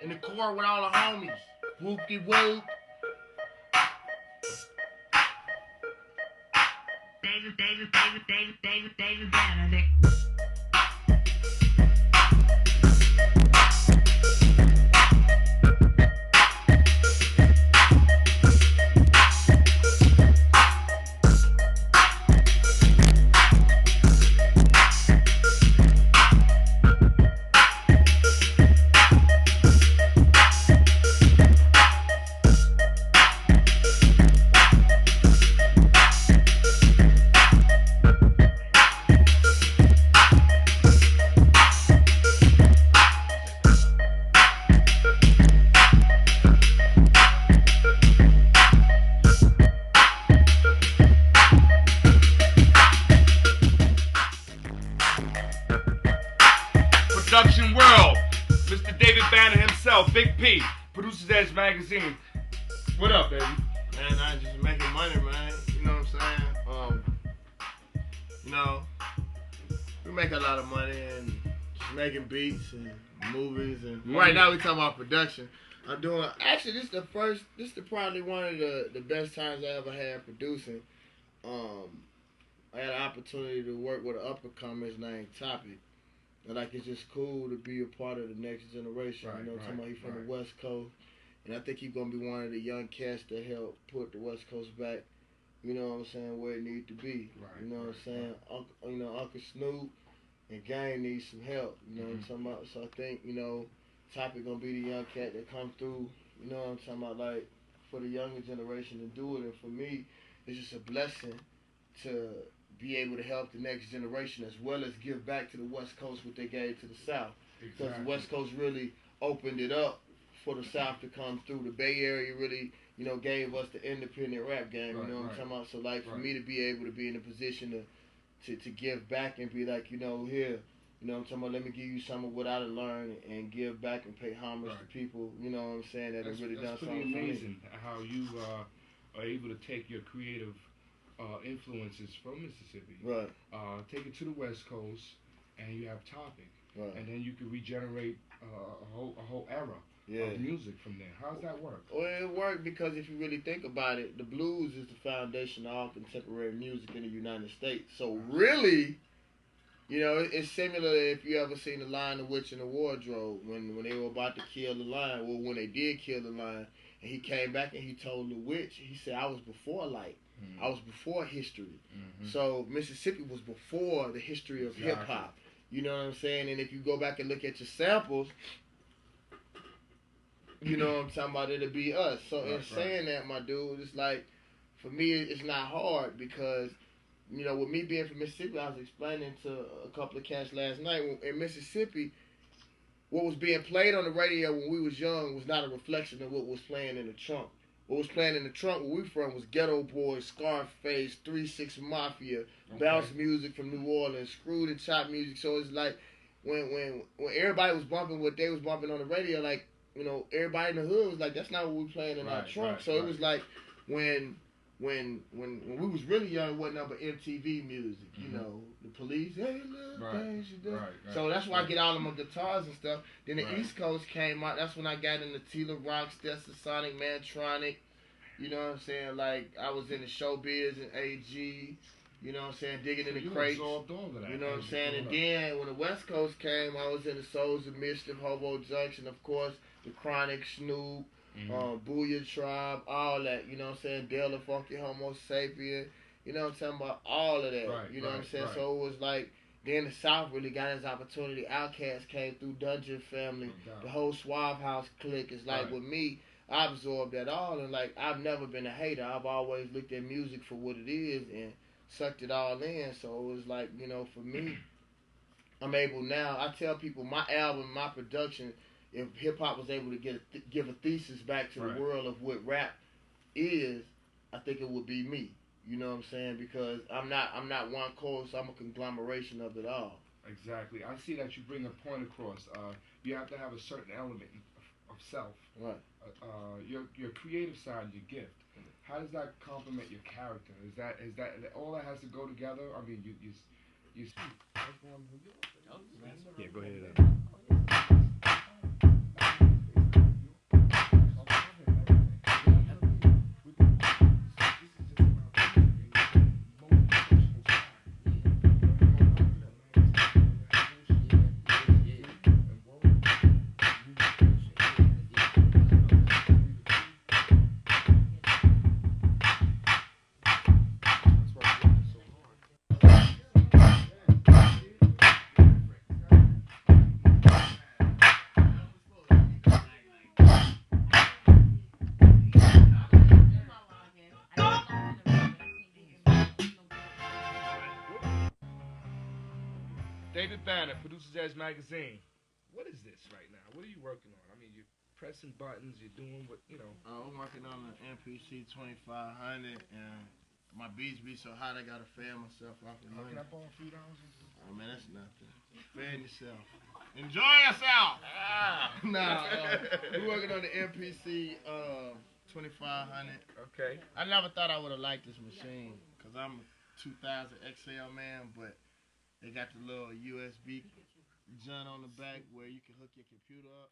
in the court with all the homies. Whoop-de-whoop. David Benedict. Production World, Mr. David Banner himself, Big P, Producers Edge Magazine. What up, baby? Man, I just making money, man. You know what I'm saying? You know, we make a lot of money and just making beats and movies and right now we talking about production. I'm doing actually this is probably one of the best times I ever had producing. I had an opportunity to work with an up-and-comer named Topic. And like it's just cool to be a part of the next generation. Right, you know, talking about he's from right. the West Coast. And I think he's gonna be one of the young cats that help put the West Coast back, you know what I'm saying, where it needs to be. Right, you know what I'm saying? right. You know, Uncle Snoop and Gang needs some help. You know what I'm talking about? So I think, you know, Topic gonna be the young cat that come through, you know what I'm talking about, like for the younger generation to do it. And for me, it's just a blessing to be able to help the next generation as well as give back to the West Coast what they gave to the South. Because Exactly. the West Coast really opened it up for the South to come through. The Bay Area really, you know, gave us the independent rap game. Right, You know what I'm right. talking about? So like for Right. me to be able to be in a position to give back and be like, you know, here, you know what I'm talking about, let me give you some of what I learned and give back and pay homage Right. to people, you know what I'm saying, that have really done That's something pretty for me. amazing how you are able to take your creative influences from Mississippi, Right. Take it to the West Coast, and you have Topic, Right. and then you can regenerate a whole era Yeah. of music from there. How's that work? Well, it worked because if you really think about it, the blues is the foundation of all contemporary music in the United States. So really, you know, it's similar if you ever seen The Lion, the Witch, and the Wardrobe when they were about to kill the lion. Well, when they did kill the lion, and he came back and he told the witch, he said, I was before light. I was before history. So Mississippi was before the history of hip hop. You know what I'm saying? And if you go back and look at your samples, you know what I'm talking about, it'll be us. So in saying that, my dude, it's like, for me, it's not hard because, you know, with me being from Mississippi, I was explaining to a couple of cats last night, in Mississippi, what was being played on the radio when we was young was not a reflection of what was playing in the trunk. What was playing in the trunk where we from was Ghetto Boys, Scarface, 3-6 Mafia, bounce music from New Orleans, screwed and chop music. So it's like when everybody was bumping what they was bumping on the radio, like, you know, everybody in the hood was like, that's not what we playing in our trunk. So it was like when we was really young, it wasn't nothing but MTV music, you know, the Police, hey, little things you do. So that's why I get all of my guitars and stuff. Then the East Coast came out. That's when I got into Tila Rockstead, Sonic Mantronic. You know what I'm saying? Like, I was in the Showbiz and AG. You know what I'm saying? Digging in the crates. You know what I'm saying? And then when the West Coast came, I was in the Souls of Mischief, Hobo Junction, of course, the Chronic, Snoop, Booyah Tribe, all that. You know what I'm saying? Dale Funky Homo Sapien. You know what I'm talking about? All of that. You know what I'm saying? So it was like, then the South really got his opportunity. Outkast came through, Dungeon Family, the whole Suave House clique. It's like with me, I absorbed that all, and like I've never been a hater. I've always looked at music for what it is and sucked it all in. So it was like, you know, for me, I'm able now. I tell people my album, my production, if hip hop was able to give a thesis back to the world of what rap is, I think it would be me. You know what I'm saying? Because I'm not one course. I'm a conglomeration of it all. Exactly. I see that you bring a point across. You have to have a certain element of self. Right. Your creative side, your gift. How does that complement your character? Is that all that has to go together? I mean, you. Yeah, go ahead. David Banner, Producers Edge Magazine. What is this right now? What are you working on? I mean, you're pressing buttons. You're doing what, you know. I'm working on the MPC 2500, and my beats be so hot I gotta fan myself off the money. Can I borrow a few dollars? Oh man, that's nothing. Fan yourself. Enjoy yourself. We're working on the MPC 2500. Okay. I never thought I would have liked this machine because I'm a 2000 XL man, but they got the little USB joint on the back where you can hook your computer up.